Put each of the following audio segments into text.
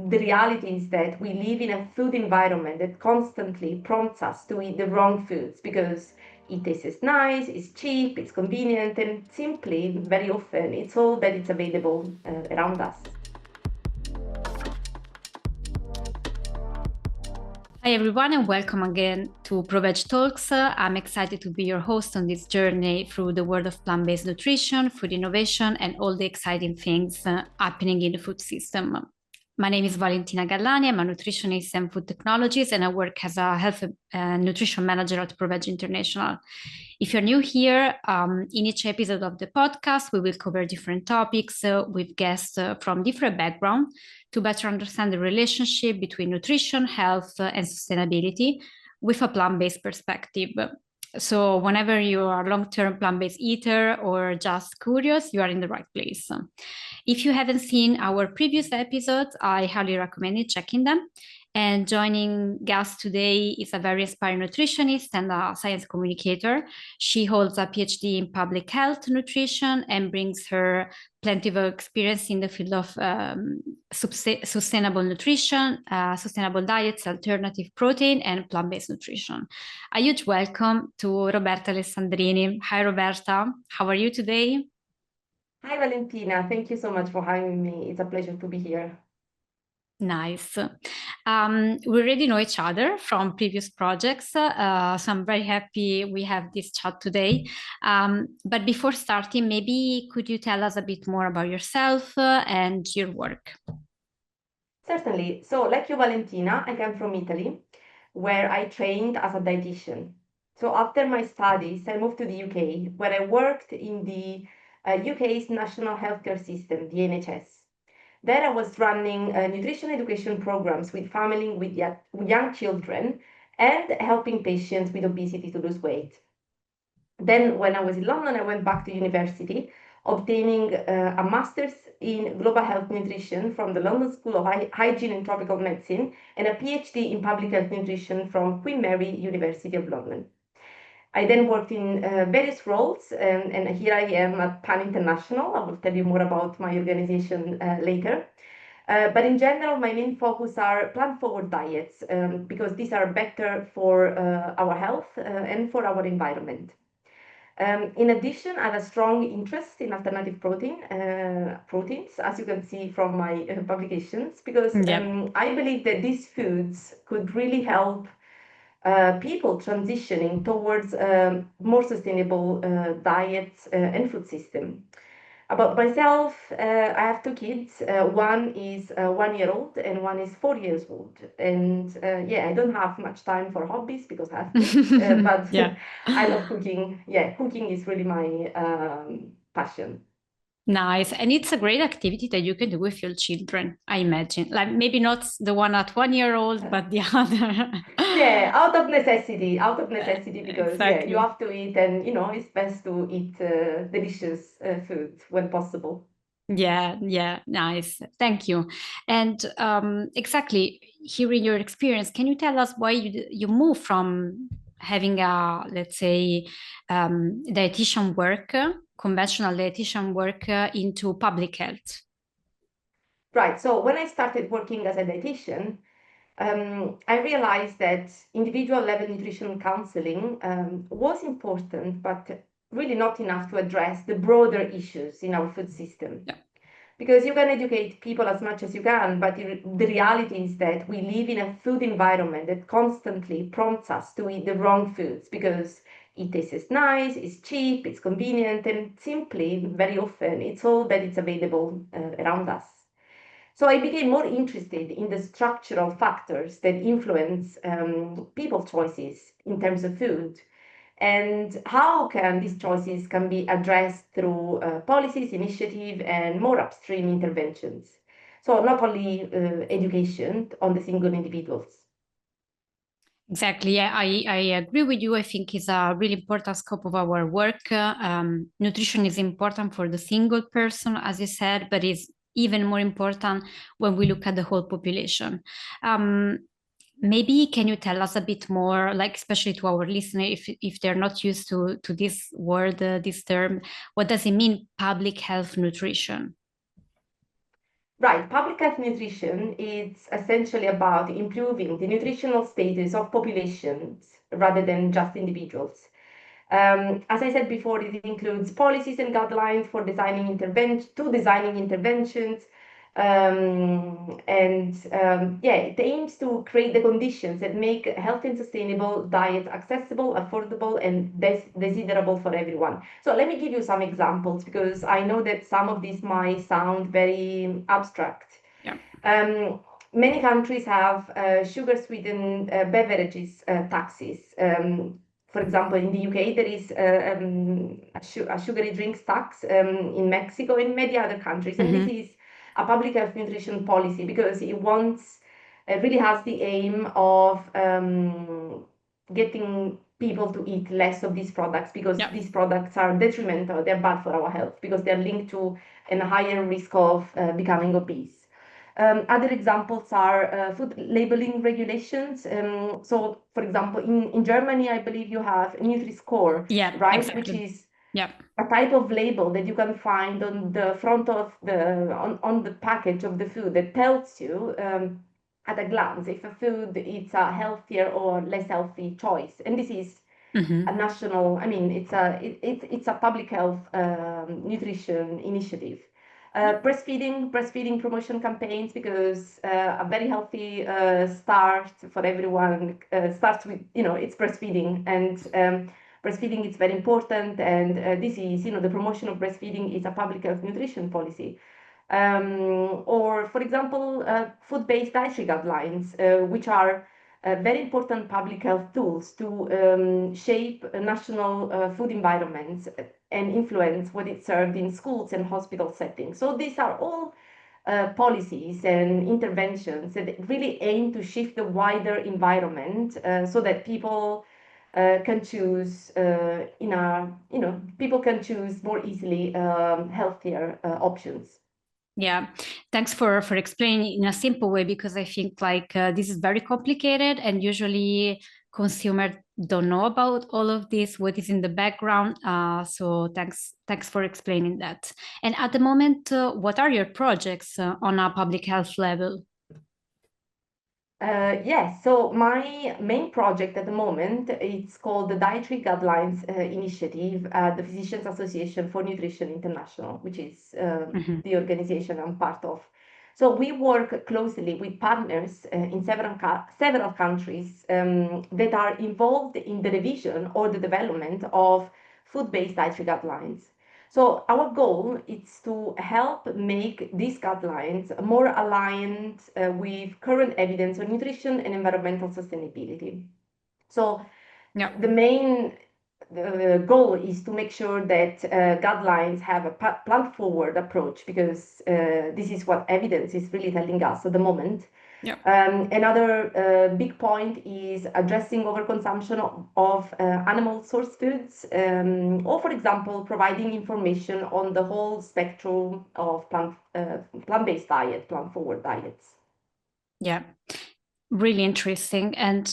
the reality is that we live in a food environment that constantly prompts us to eat the wrong foods because it tastes nice, it's cheap, it's convenient, and simply, very often, it's all that is available around us. Hi everyone, and welcome again to ProVeg Talks. I'm excited to be your host on this journey through the world of plant-based nutrition, food innovation, and all the exciting things happening in the food system. My name is Valentina Gallani. I'm a nutritionist and food technologist, and I work as a health and nutrition manager at ProVeg International. If you're new here, in each episode of the podcast, we will cover different topics with guests from different backgrounds to better understand the relationship between nutrition, health, and sustainability with a plant-based perspective. So whenever you are a long-term plant-based eater or just curious, you are in the right place. If you haven't seen our previous episodes, I highly recommend you checking them. And joining guest today is a very inspiring nutritionist and a science communicator. She holds a PhD in public health nutrition and brings her plenty of experience in the field of sustainable nutrition, sustainable diets, alternative protein, and plant-based nutrition. A huge welcome to Roberta Alessandrini. Hi, Roberta. How are you today? Hi, Valentina. Thank you so much for having me. It's a pleasure to be here. Nice. We already know each other from previous projects, so I'm very happy we have this chat today. But before starting, maybe could you tell us a bit more about yourself and your work? Certainly. So, like you, Valentina, I come from Italy, where I trained as a dietitian. So, after my studies, I moved to the UK, where I worked in the UK's national healthcare system, the NHS. There I was running nutrition education programs with families with young children and helping patients with obesity to lose weight. Then when I was in London, I went back to university, obtaining a master's in global health nutrition from the London School of Hygiene and Tropical Medicine and a PhD in public health nutrition from Queen Mary University of London. I then worked in various roles, and here I am at Pan International. I will tell you more about my organization later. But in general, my main focus are plant-forward diets because these are better for our health and for our environment. In addition, I have a strong interest in alternative proteins, as you can see from my publications, because I believe that these foods could really help people transitioning towards more sustainable diets and food system. About myself, I have two kids. One is 1 year old and one is 4 years old. And I don't have much time for hobbies because I have kids, but I love cooking. Yeah, cooking is really my passion. Nice. And it's a great activity that you can do with your children, I imagine. Like maybe not the one at 1 year old, but the other. Yeah, out of necessity because Exactly. you have to eat, and it's best to eat delicious food when possible. Yeah, nice. Thank you. And exactly, hearing your experience, can you tell us why you moved from having a, let's say, dietitian work, conventional dietitian work into public health? Right. So when I started working as a dietitian, I realized that individual level nutrition counseling was important, but really not enough to address the broader issues in our food system. Yeah. Because you can educate people as much as you can, but the reality is that we live in a food environment that constantly prompts us to eat the wrong foods because it tastes nice, it's cheap, it's convenient, and simply, very often, it's all that is available around us. So I became more interested in the structural factors that influence people's choices in terms of food, and how can these choices can be addressed through policies, initiative, and more upstream interventions. So not only education on the single individuals. Exactly. Yeah, I agree with you. I think it's a really important scope of our work. Nutrition is important for the single person, as you said, but it's even more important when we look at the whole population. Maybe can you tell us a bit more, like especially to our listeners, if they're not used to this word, this term, what does it mean, public health nutrition? Right, public health nutrition is essentially about improving the nutritional status of populations rather than just individuals. As I said before, it includes policies and guidelines for designing interventions, yeah, it aims to create the conditions that make healthy and sustainable diets accessible, affordable, and desirable for everyone. So let me give you some examples because I know that some of these might sound very abstract. Yeah. Many countries have sugar-sweetened beverages taxes. For example, in the UK, there is a sugary drinks tax. In Mexico, in many other countries, and this is a public health nutrition policy because it really has the aim of getting people to eat less of these products because these products are detrimental, they're bad for our health because they're linked to a higher risk of becoming obese. Other examples are food labeling regulations. So, for example, in Germany, I believe you have Nutri-Score, right? Exactly. Which is a type of label that you can find on the front of on the package of the food that tells you at a glance if a food is a healthier or less healthy choice. And this is a national, I mean, it's a public health nutrition initiative. Breastfeeding promotion campaigns because a very healthy start for everyone starts with, it's breastfeeding, and breastfeeding is very important, and this is, the promotion of breastfeeding is a public health nutrition policy. Or, for example, food-based dietary guidelines, which are very important public health tools to shape national food environments and influence what is served in schools and hospital settings. So these are all policies and interventions that really aim to shift the wider environment so that people can choose people can choose more easily healthier options. Yeah, thanks for explaining in a simple way, because I think this is very complicated and usually consumers don't know about all of this, what is in the background. So thanks for explaining that. And at the moment, what are your projects on a public health level? Yes, so my main project at the moment, it's called the Dietary Guidelines Initiative at the Physicians Association for Nutrition International, which is the organization I'm part of. So we work closely with partners in several countries that are involved in the revision or the development of food-based dietary guidelines. So our goal is to help make these guidelines more aligned with current evidence on nutrition and environmental sustainability. So the main goal is to make sure that guidelines have a plant-forward approach, because this is what evidence is really telling us at the moment. Another big point is addressing overconsumption of animal source foods, or, for example, providing information on the whole spectrum of plant-based diet, plant-forward diets. Yeah, really interesting. And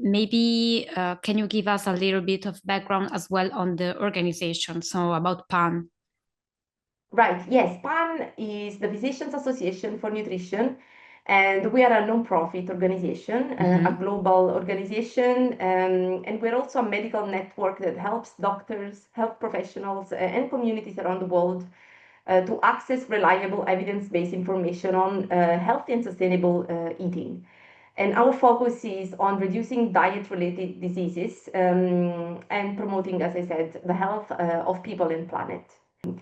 maybe can you give us a little bit of background as well on the organization, so about PAN? Right, yes, PAN is the Physicians Association for Nutrition, and we are a non-profit organization, a global organization, and we're also a medical network that helps doctors, health professionals, and communities around the world to access reliable evidence-based information on healthy and sustainable eating. And our focus is on reducing diet-related diseases and promoting, as I said, the health of people and planet.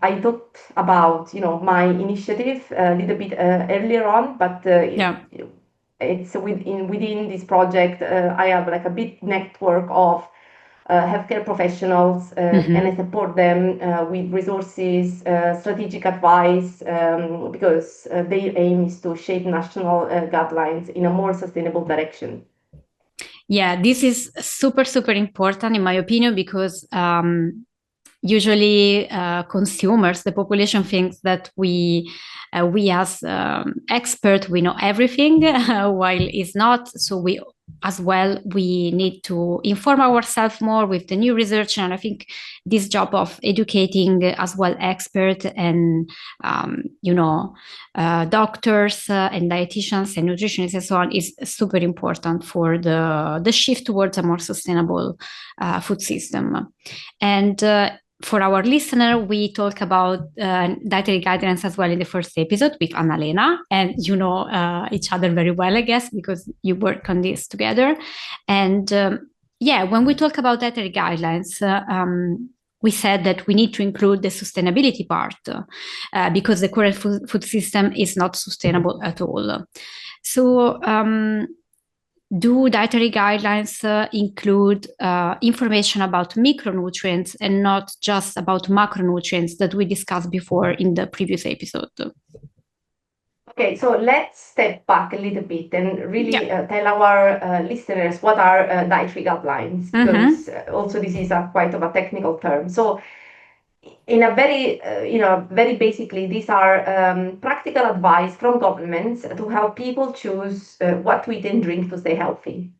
I talked about, my initiative a little bit earlier on, but it's within this project. I have like a big network of healthcare professionals, and I support them with resources, strategic advice, because their aim is to shape national guidelines in a more sustainable direction. Yeah, this is super, super important in my opinion, because usually consumers, the population, thinks that we as experts, we know everything, while it's not. So we as well, we need to inform ourselves more with the new research. And I think this job of educating as well experts and, doctors and dietitians and nutritionists and so on is super important for the shift towards a more sustainable food system. And for our listener, we talk about dietary guidelines as well in the first episode with Annalena, and you know each other very well, I guess, because you work on this together. And when we talk about dietary guidelines, we said that we need to include the sustainability part because the current food system is not sustainable at all. So do dietary guidelines include information about micronutrients and not just about macronutrients that we discussed before in the previous episode? Okay, so let's step back a little bit and really tell our listeners what are dietary guidelines, because also this is quite of a technical term. So in a very, very basically, these are practical advice from governments to help people choose what to eat and drink to stay healthy.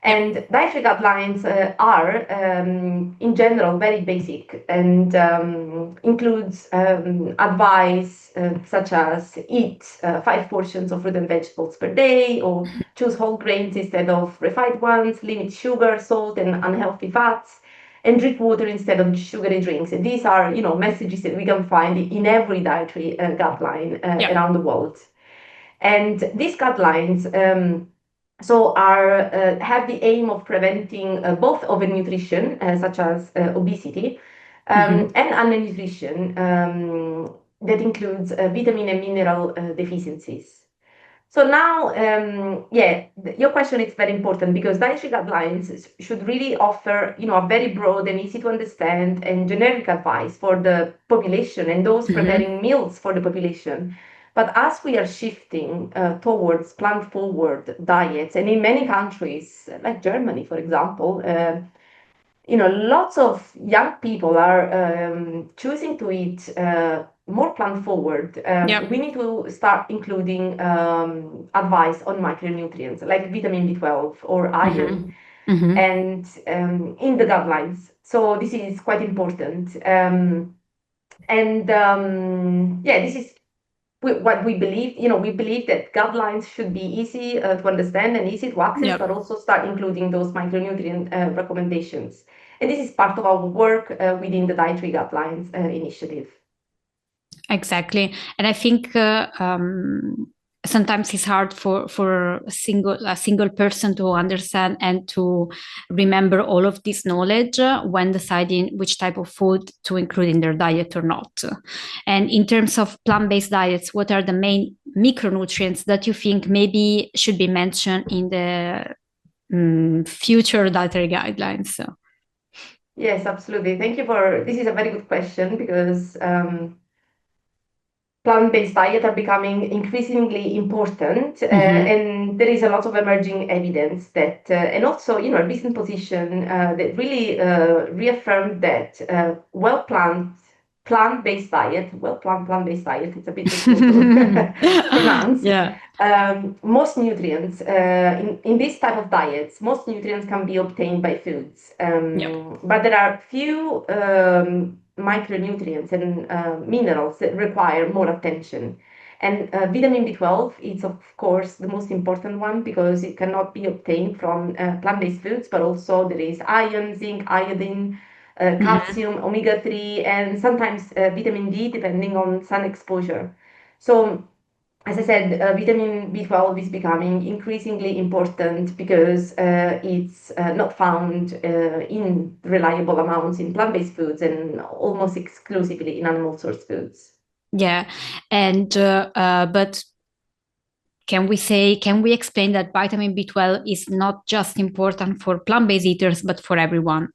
And dietary guidelines are, in general, very basic and includes advice such as eat 5 portions of fruit and vegetables per day, or choose whole grains instead of refined ones, limit sugar, salt, and unhealthy fats, and drink water instead of sugary drinks. And these are, messages that we can find in every dietary guideline around the world. And these guidelines have the aim of preventing both overnutrition, such as obesity, and undernutrition that includes vitamin and mineral deficiencies. So now, your question is very important, because dietary guidelines should really offer, a very broad and easy to understand and generic advice for the population and those preparing meals for the population. But as we are shifting towards plant-forward diets, and in many countries, like Germany, for example, lots of young people are choosing to eat more plant-forward. We need to start including advice on micronutrients like vitamin B12 or iron, and in the guidelines. So this is quite important. This is what we believe. We believe that guidelines should be easy to understand and easy to access, but also start including those micronutrient recommendations. And this is part of our work within the Dietary Guidelines Initiative. Exactly. And I think sometimes it's hard for a single person to understand and to remember all of this knowledge when deciding which type of food to include in their diet or not. And in terms of plant-based diets, what are the main micronutrients that you think maybe should be mentioned in the future dietary guidelines? Yes, absolutely. Thank you this is a very good question, because plant-based diets are becoming increasingly important, and there is a lot of emerging evidence that, and also, a recent position that really reaffirmed that plant-based diet, it's a bit difficult to pronounce. Most nutrients in this type of diets, most nutrients can be obtained by foods, but there are few micronutrients and minerals that require more attention. And vitamin B12 is, of course, the most important one, because it cannot be obtained from plant-based foods, but also there is iron, zinc, iodine, calcium, omega-3, and sometimes vitamin D, depending on sun exposure. So, as I said, vitamin B12 is becoming increasingly important because it's not found in reliable amounts in plant-based foods and almost exclusively in animal source foods. Yeah, and but can we explain that vitamin B12 is not just important for plant-based eaters, but for everyone?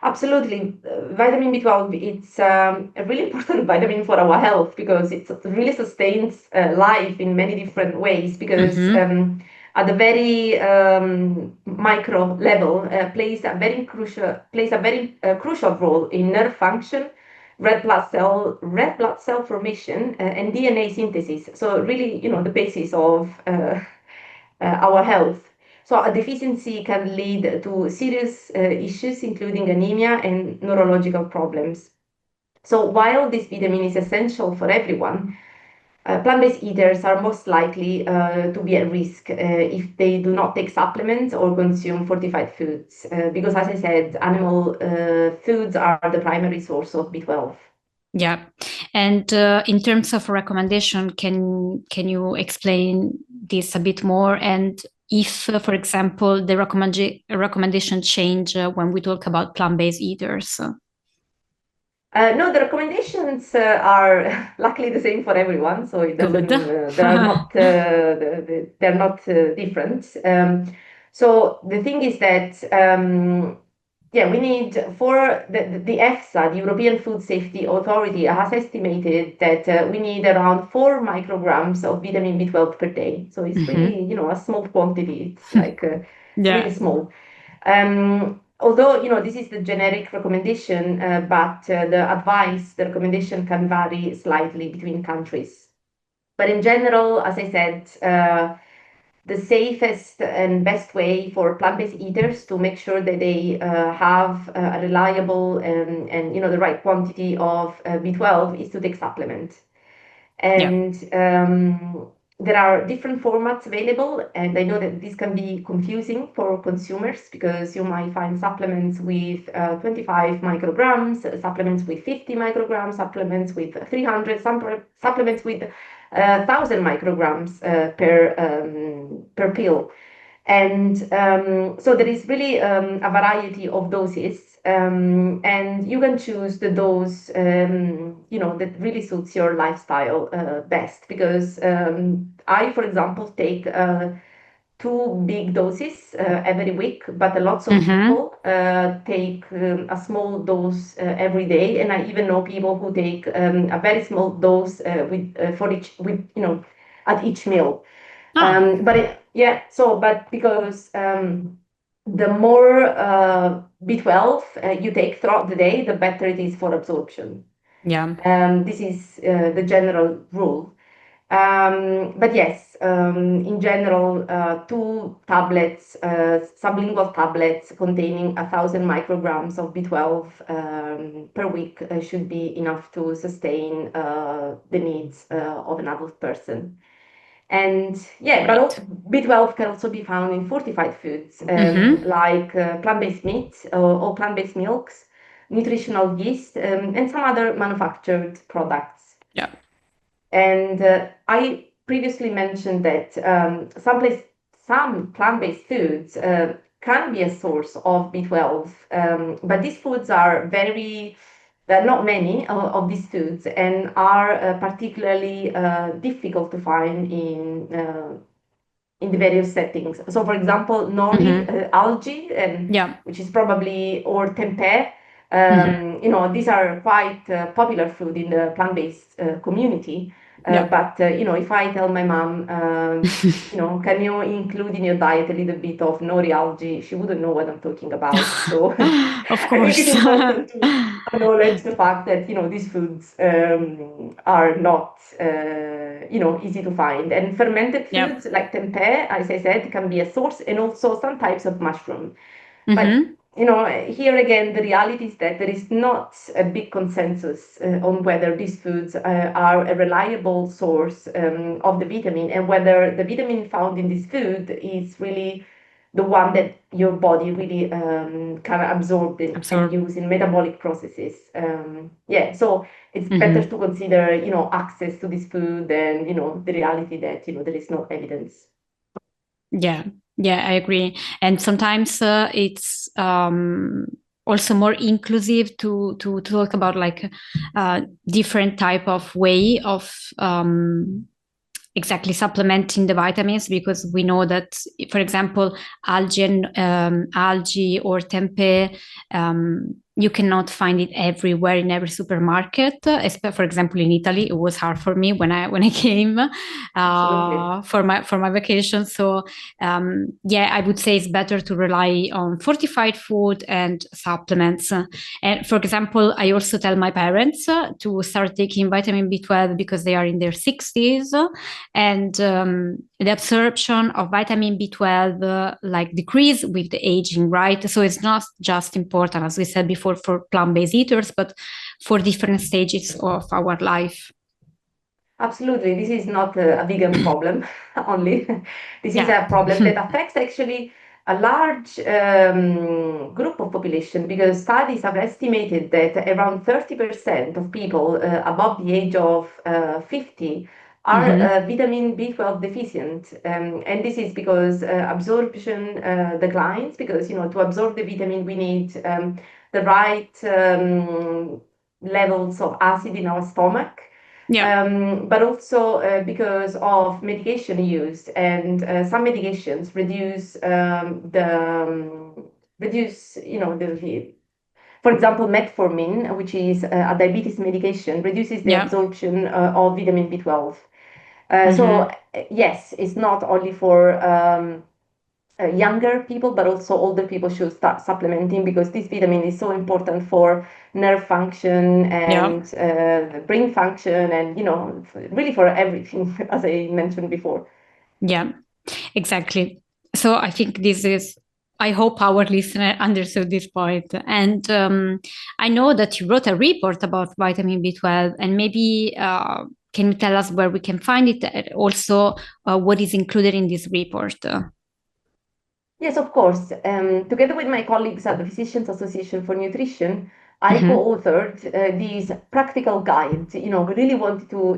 Absolutely. Vitamin B12, it's a really important vitamin for our health, because it really sustains life in many different ways, because at the very micro level plays a very crucial role in nerve function, red blood cell formation, and DNA synthesis. So really, the basis of our health. So a deficiency can lead to serious issues, including anemia and neurological problems. So while this vitamin is essential for everyone, plant-based eaters are most likely to be at risk if they do not take supplements or consume fortified foods, because as I said, animal foods are the primary source of B12. Yeah, and in terms of recommendation, can you explain this a bit more? And if, for example, the recommendation change when we talk about plant-based eaters? No, the recommendations are luckily the same for everyone, so it doesn't. Good. They're not different. So the thing is that yeah, we need for the EFSA, the European Food Safety Authority, has estimated that we need around 4 micrograms of vitamin B12 per day. So it's really, a small quantity. It's like really small. Although, this is the generic recommendation, but the recommendation can vary slightly between countries. But in general, as I said, the safest and best way for plant-based eaters to make sure that they have a reliable and the right quantity of B12 is to take supplement. And there are different formats available, and I know that this can be confusing for consumers because you might find supplements with 25 micrograms, supplements with 50 micrograms, supplements with 300, supplements with 1,000 micrograms per pill. And so there is really a variety of doses, and you can choose the dose that really suits your lifestyle best. Because I, for example, take 2 big doses every week, but lots of people take a small dose every day, and I even know people who take a very small dose at each meal. But because the more B12 you take throughout the day, the better it is for absorption. This is the general rule. But yes, in general, 2 tablets, sublingual tablets containing 1,000 micrograms of B12 per week should be enough to sustain the needs of an adult person. And but also B12 can also be found in fortified foods, like plant-based meat or plant-based milks, nutritional yeast, and some other manufactured products. Yeah. And I previously mentioned that some plant-based foods can be a source of B12, but these foods are there are not many of these foods, and are particularly difficult to find in the various settings. So, for example, nori, algae, which is probably, or tempeh, these are quite popular food in the plant-based community. But if I tell my mom, can you include in your diet a little bit of nori algae, she wouldn't know what I'm talking about. So of course. I think it's important to acknowledge the fact that these foods are not easy to find. And fermented foods like tempeh, as I said, can be a source, and also some types of mushroom. But here again, the reality is that there is not a big consensus on whether these foods are a reliable source of the vitamin, and whether the vitamin found in this food is really the one that your body really can absorb and use in metabolic processes. So it's better to consider, access to this food than, the reality that, there is no evidence. Yeah, I agree. And sometimes it's also more inclusive to talk about like different type of way of exactly supplementing the vitamins, because we know that, for example, algae or tempeh, you cannot find it everywhere in every supermarket. For example, in Italy, it was hard for me when I came for my vacation. So I would say it's better to rely on fortified food and supplements. And for example, I also tell my parents to start taking vitamin B12 because they are in their 60s, and the absorption of vitamin B12 like decrease with the aging, right? So it's not just important, as we said before, for plant-based eaters, but for different stages of our life. Absolutely. This is not a vegan problem only. This is a problem that affects actually a large group of population, because studies have estimated that around 30% of people above the age of 50 are vitamin B12 deficient. And this is because absorption declines, because, to absorb the vitamin, we need the right levels of acid in our stomach. But also because of medication use, and some medications for example, metformin, which is a diabetes medication, reduces the absorption of vitamin B12. So yes, it's not only for younger people, but also older people should start supplementing, because this vitamin is so important for nerve function and brain function, and really for everything, as I mentioned before. Yeah, exactly. So I think I hope our listener understood this point. And I know that you wrote a report about vitamin B12, and maybe can you tell us where we can find it, and also what is included in this report? Yes, of course. Together with my colleagues at the Physicians Association for Nutrition, I co-authored this practical guide. We really wanted to,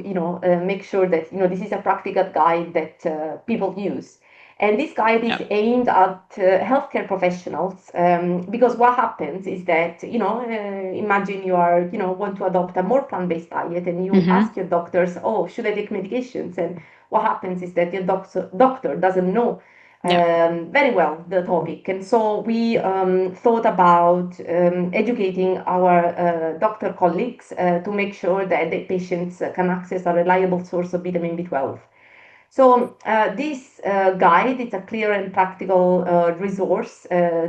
make sure that, this is a practical guide that people use. And this guide is aimed at healthcare professionals, because what happens is that, imagine you are, want to adopt a more plant-based diet, and you ask your doctors, oh, should I take medications? And what happens is that your doctor doesn't know very well the topic. And so we thought about educating our doctor colleagues to make sure that the patients can access a reliable source of vitamin B12. So this guide, it's a clear and practical resource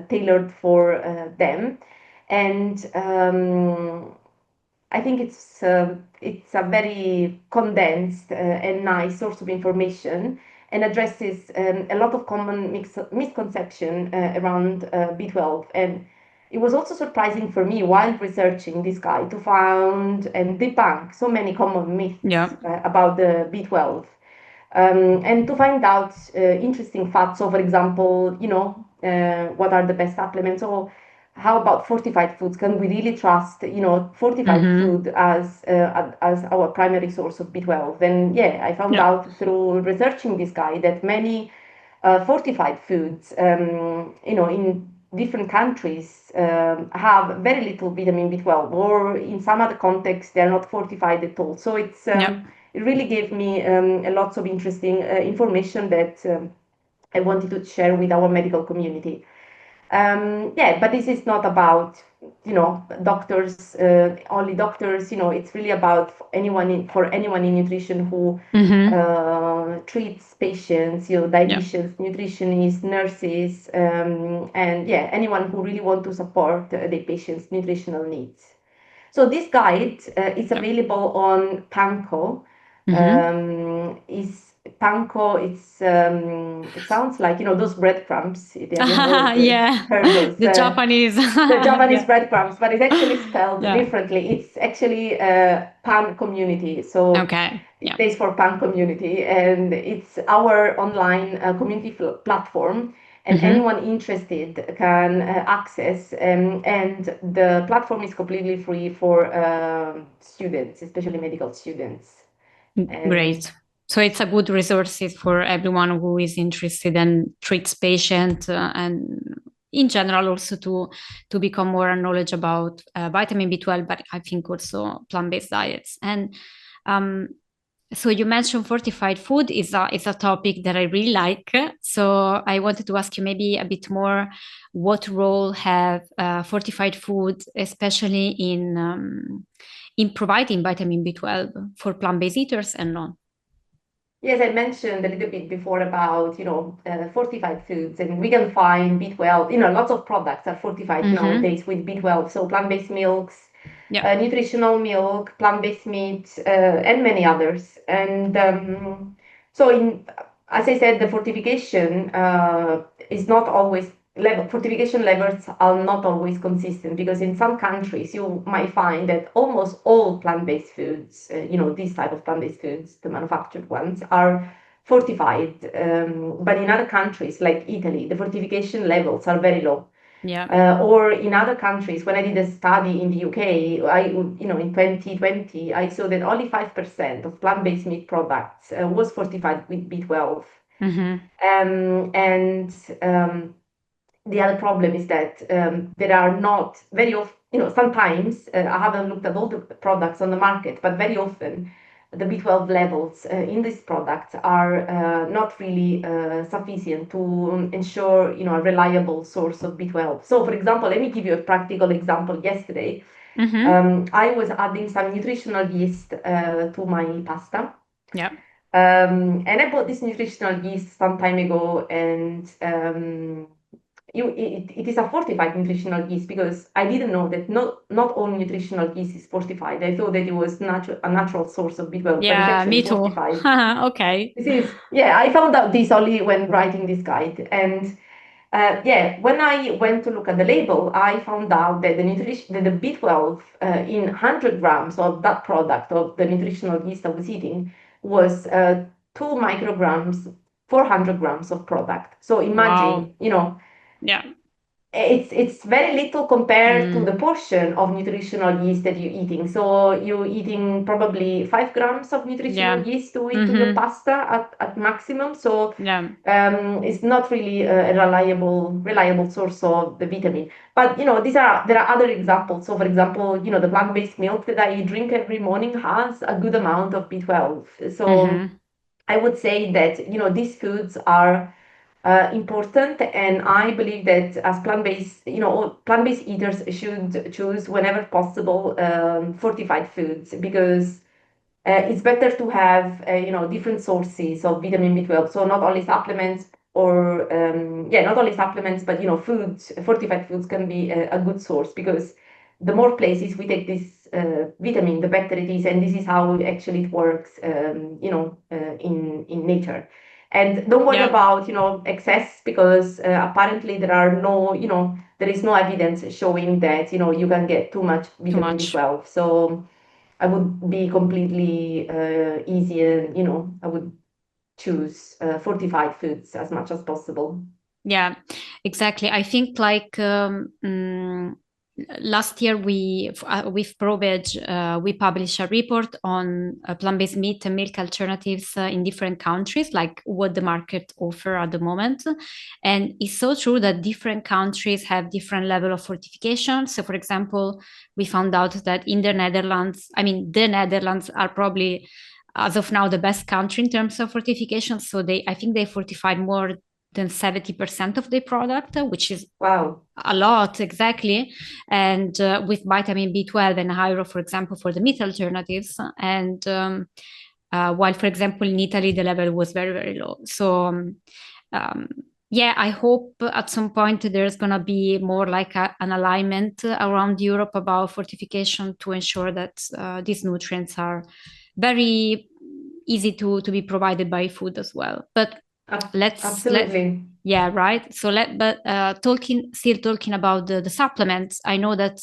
tailored for them. And I think it's a very condensed and nice source of information, and addresses a lot of common misconception around B12. And it was also surprising for me, while researching this guide, to find and debunk so many common myths about the B12. And to find out interesting facts. So, for example, what are the best supplements? Or how about fortified foods? Can we really trust, fortified food as our primary source of B12? And I found out through researching this guide that many fortified foods, in different countries, have very little vitamin B12, or in some other contexts, they're not fortified at all. So it really gave me lots of interesting information that I wanted to share with our medical community. But this is not about, doctors, only doctors. It's really about for anyone in nutrition who treats patients, dietitians, nutritionists, nurses, and anyone who really want to support the patient's nutritional needs. So this guide is available on Panko. Panko, it sounds like, those breadcrumbs. Have you heard those? The Japanese. The Japanese breadcrumbs, but it's actually spelled differently. It's actually Pan Community. So it stands for Pan Community, and it's our online community platform. And anyone interested can access, and the platform is completely free for students, especially medical students. Great. So it's a good resource for everyone who is interested and treats patients, and in general also to become more knowledge about vitamin B12, but I think also plant-based diets. And so you mentioned fortified food is a topic that I really like. So I wanted to ask you maybe a bit more, what role have fortified food, especially in providing vitamin B12 for plant-based eaters and non? Yes, I mentioned a little bit before about, fortified foods, and we can find B12, lots of products are fortified nowadays with B12. So plant-based milks, nutritional milk, plant-based meat, and many others. And so as I said, the fortification is not always fortification levels are not always consistent, because in some countries you might find that almost all plant-based foods, these type of plant-based foods, the manufactured ones, are fortified. But in other countries like Italy, the fortification levels are very low. Yeah. Or in other countries, when I did a study in the UK, in 2020, I saw that only 5% of plant-based meat products was fortified with B12. Mm-hmm. And the other problem is that there are not very often, sometimes I haven't looked at all the products on the market, but very often the B12 levels in these products are not really sufficient to ensure, a reliable source of B12. So, for example, let me give you a practical example. Yesterday, I was adding some nutritional yeast to my pasta. Yeah. And I bought this nutritional yeast some time ago, and it is a fortified nutritional yeast, because I didn't know that not all nutritional yeast is fortified. I thought that it was a natural source of B12, but it's Yeah, actually me too. fortified. Okay. I found out this only when writing this guide. And when I went to look at the label, I found out that the B12 in 100 grams of that product, of the nutritional yeast I was eating, was 2 micrograms, 400 grams of product. So Wow. imagine, Yeah. it's very little compared to the portion of nutritional yeast that you're eating. So you're eating probably 5 grams of nutritional Yeah. yeast to eat to your pasta at maximum. So Yeah. it's not really a reliable source of the vitamin. But there are other examples. So for example, the plant-based milk that I drink every morning has a good amount of B12. So I would say that these foods are important, and I believe that as plant-based eaters should choose whenever possible fortified foods, because it's better to have different sources of vitamin B12. So not only supplements, or not only supplements, but foods, fortified foods can be a good source, because the more places we take this vitamin, the better it is, and this is how actually it works, in nature. And don't worry Yeah. about excess, because apparently there is no evidence showing that you can get too much Too vitamin much. B12. So I would be completely easy, and I would choose fortified foods as much as possible. Yeah, exactly. I think like last year with ProVeg we published a report on plant-based meat and milk alternatives in different countries, like what the market offer at the moment. And it's so true that different countries have different level of fortification. So for example, we found out that in the Netherlands are probably as of now the best country in terms of fortification. So I think they fortified more than 70% of the product, which is Wow. a lot, exactly. And with vitamin B12 and iron, for example, for the meat alternatives. And while, for example, in Italy, the level was very, very low. So, yeah, I hope at some point there's going to be more like an alignment around Europe about fortification to ensure that these nutrients are very easy to be provided by food as well. But Absolutely. yeah, right. So talking about the supplements, I know that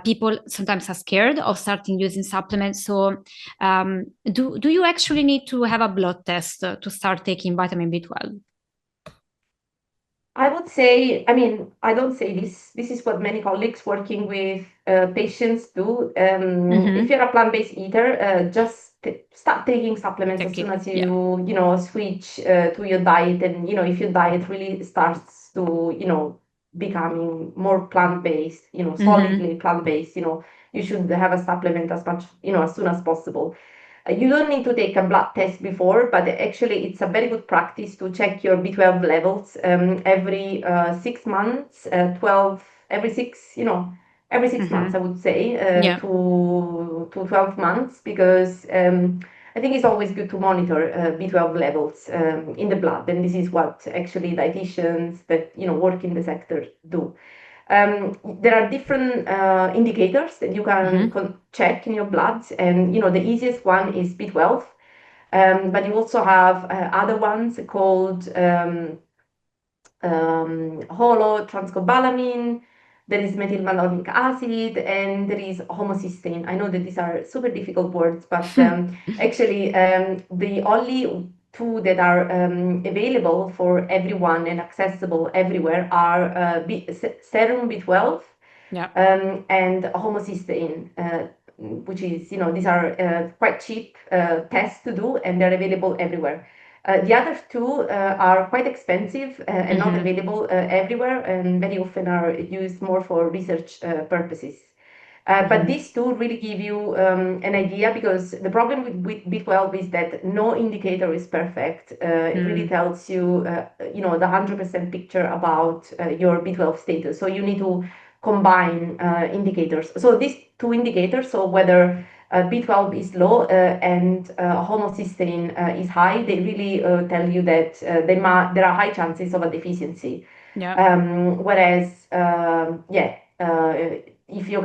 people sometimes are scared of starting using supplements. So do you actually need to have a blood test to start taking vitamin B12? I would say, I mean, I don't say this. This is what many colleagues working with patients do. If you're a plant-based eater, just start taking supplements as Take soon it. as Yeah. you switch to your diet, and if your diet really starts to becoming more plant-based, solidly plant-based, you should have a supplement as much as soon as possible. You don't need to take a blood test before, but actually it's a very good practice to check your B12 levels every 6 months, 12, every 6 months, I would say, Yeah. to 12 months, because I think it's always good to monitor B12 levels in the blood, and this is what actually dietitians that work in the sector do. There are different indicators that you can check in your blood, and the easiest one is B12. But you also have other ones called holotranscobalamin, there is methylmalonic acid, and there is homocysteine. I know that these are super difficult words, but actually, the only two that are available for everyone and accessible everywhere are serum B12 Yeah. and homocysteine, which is, these are quite cheap tests to do, and they're available everywhere. The other two are quite expensive and not available everywhere, and very often are used more for research purposes. But these two really give you an idea, because the problem with B12 is that no indicator is perfect. It really tells you, the 100% picture about your B12 status. So you need to combine indicators. So these two indicators, so whether B12 is low and homocysteine is high, they really tell you that there are high chances of a deficiency. Yeah. Whereas, if you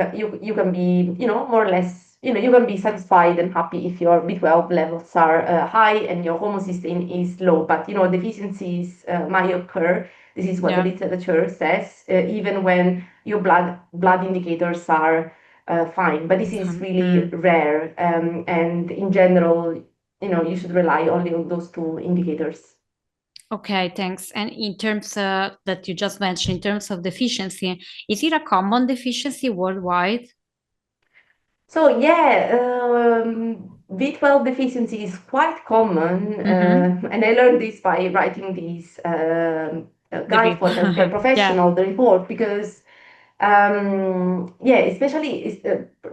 can be, more or less, you can be satisfied and happy if your B12 levels are high and your homocysteine is low. But, deficiencies might occur. This is what the Yeah. literature says, even when your blood indicators are fine. But this is really rare. And in general, you should rely only on those two indicators. Okay, thanks. And in terms that you just mentioned, in terms of deficiency, is it a common deficiency worldwide? So yeah, B12 deficiency is quite common, and I learned this by writing this The guide for healthcare yeah. professional, the report, because especially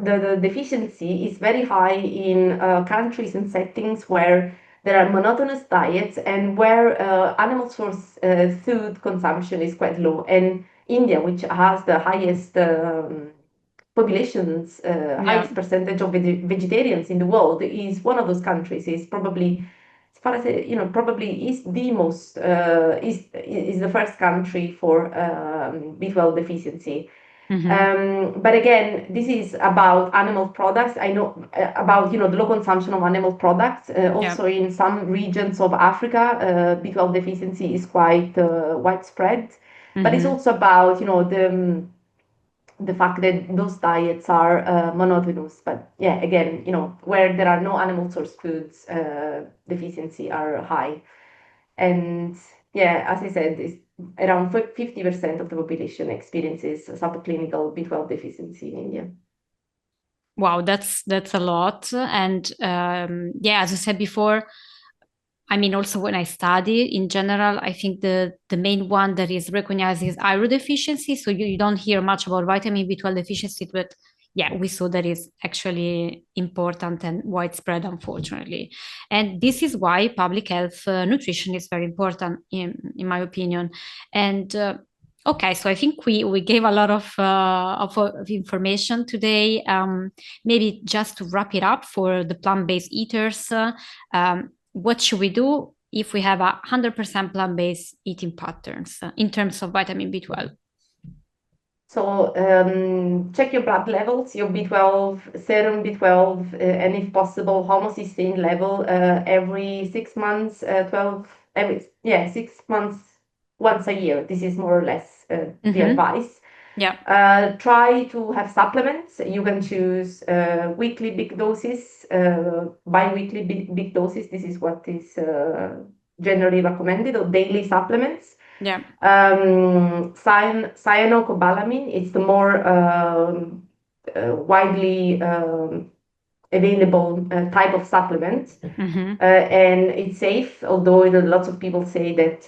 the deficiency is very high in countries and settings where there are monotonous diets and where animal source food consumption is quite low. And India, which has the highest populations, Yeah. highest percentage of vegetarians in the world, is one of those countries. Is probably, as far as probably is the most is the first country for B12 deficiency. But again, this is about animal products. I know about the low consumption of animal products. Also, in some regions of Africa, B12 deficiency is quite widespread. But it's also about the fact that those diets are monotonous. But yeah, again, where there are no animal source foods, deficiency are high. And yeah, as I said, it's around 50% of the population experiences subclinical B12 deficiency in India. Wow, that's a lot. And yeah, as I said before, I mean, also when I study in general, I think the main one that is recognized is iron deficiency. So you don't hear much about vitamin B12 deficiency, but yeah, we saw that is actually important and widespread, unfortunately. And this is why public health nutrition is very important, in my opinion. And okay, so I think we gave a lot of information today. Maybe just to wrap it up for the plant-based eaters. What should we do if we have 100% plant-based eating patterns in terms of vitamin B12? So check your blood levels, your B12, serum B12, and if possible, homocysteine level every 6 months, 6 months, once a year. This is more or less the advice. Yeah. Try to have supplements. You can choose weekly big doses, bi-weekly big doses. This is what is generally recommended, or daily supplements. Yeah. Cyanocobalamin is the more widely available type of supplement, and it's safe. Although lots of people say that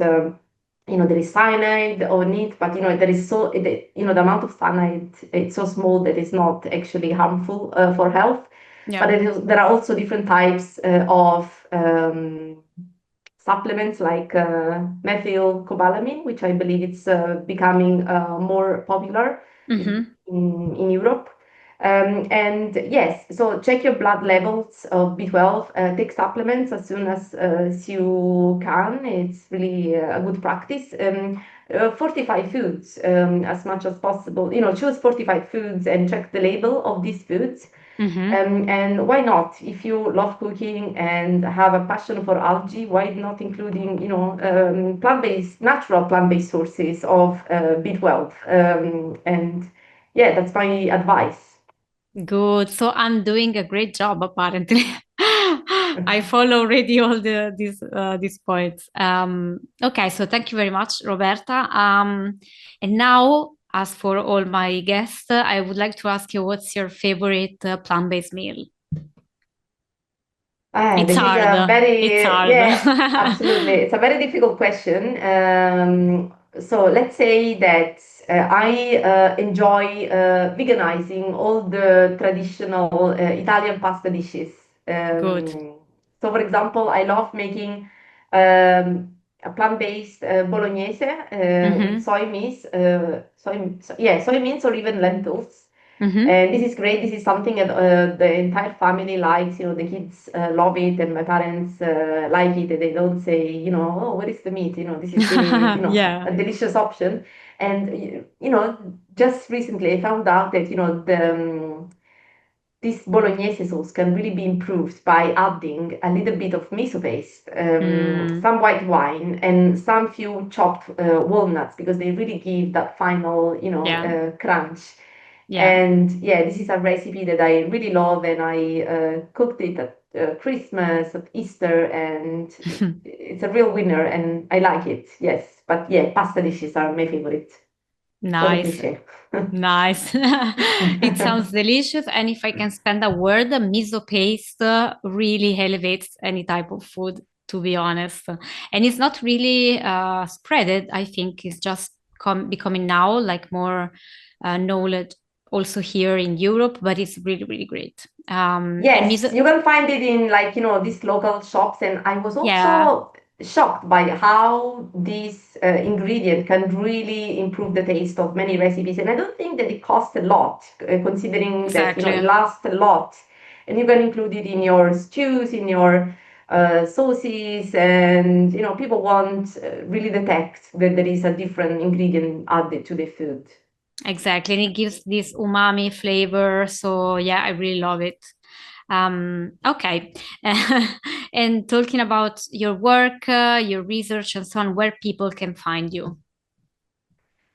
there is cyanide on it, but there is the amount of cyanide, it's so small that it's not actually harmful for health. Yeah. But there are also different types of supplements like methylcobalamin, which I believe it's becoming more popular in Europe. And yes, so check your blood levels of B12, take supplements as soon as you can. It's really a good practice. Fortify foods as much as possible. Choose fortified foods and check the label of these foods. And why not? If you love cooking and have a passion for algae, why not including, plant-based, natural plant-based sources of B12? And yeah, that's my advice. Good. So I'm doing a great job, apparently. I follow already all these points. Okay, so thank you very much, Roberta. And now, as for all my guests, I would like to ask you, what's your favorite plant-based meal? It's This is hard. a It's very, hard. yeah, absolutely. It's a very difficult question. So let's say that I enjoy veganizing all the traditional Italian pasta dishes. Good. So, for example, I love making a plant-based bolognese with Mm-hmm. soy meat, soy meat or even lentils. Mm-hmm. And this is great. This is something that the entire family likes. The kids love it, and my parents like it. And they don't say, oh, where is the meat? This is really, Yeah. a delicious option. And just recently I found out that this bolognese sauce can really be improved by adding a little bit of miso paste, Mm, some white wine, and some few chopped walnuts because they really give that final, yeah. crunch. Yeah. And yeah, this is a recipe that I really love, and I cooked it at Christmas, at Easter, and it's a real winner, and I like it. Yes, but yeah, pasta dishes are my favorite. What a Nice. cliche. Nice. It sounds delicious. And if I can spend a word, miso paste really elevates any type of food, to be honest. And it's not really spreaded. I think it's just becoming now like more knowledge also here in Europe, but it's really, really great. And Yes, miso, you can find it in like, these local shops. And I was yeah, also shocked by how this ingredient can really improve the taste of many recipes. And I don't think that it costs a lot, considering that, it exactly. lasts a lot. And you can include it in your stews, in your sauces. And, people won't really detect that there is a different ingredient added to the food. Exactly. And it gives this umami flavor. So yeah, I really love it. Okay. And talking about your work, your research and so on, where people can find you.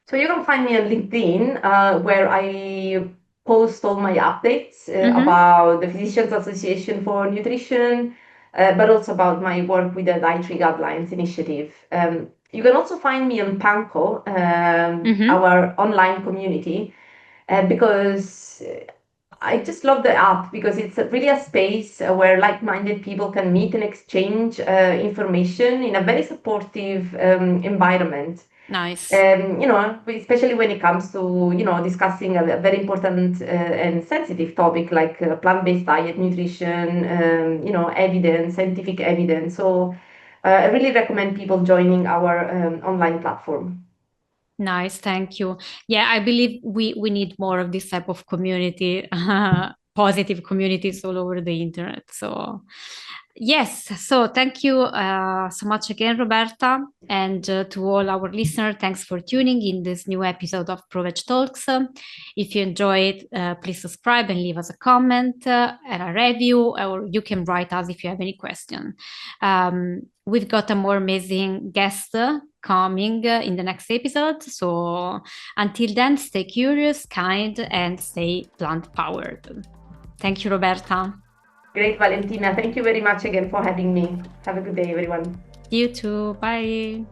So you can find me on LinkedIn, where I post all my updates Mm-hmm. about the Physicians Association for Nutrition, but also about my work with the Dietary Guidelines Initiative. You can also find me on Panko, Mm-hmm. our online community, because I just love the app because it's really a space where like-minded people can meet and exchange information in a very supportive environment. Nice. Especially when it comes to, discussing a very important and sensitive topic like plant-based diet, nutrition, evidence, scientific evidence. So I really recommend people joining our online platform. Nice, thank you. Yeah, I believe we need more of this type of community, positive communities all over the internet. So, yes, so thank you so much again, Roberta, and to all our listeners, thanks for tuning in this new episode of ProVeg Talks. If you enjoyed, please subscribe and leave us a comment and a review, or you can write us if you have any question. We've got a more amazing guest coming in the next episode. So until then, stay curious, kind, and stay plant powered. Thank you, Roberta. Great, Valentina. Thank you very much again for having me. Have a good day, everyone. You too. Bye.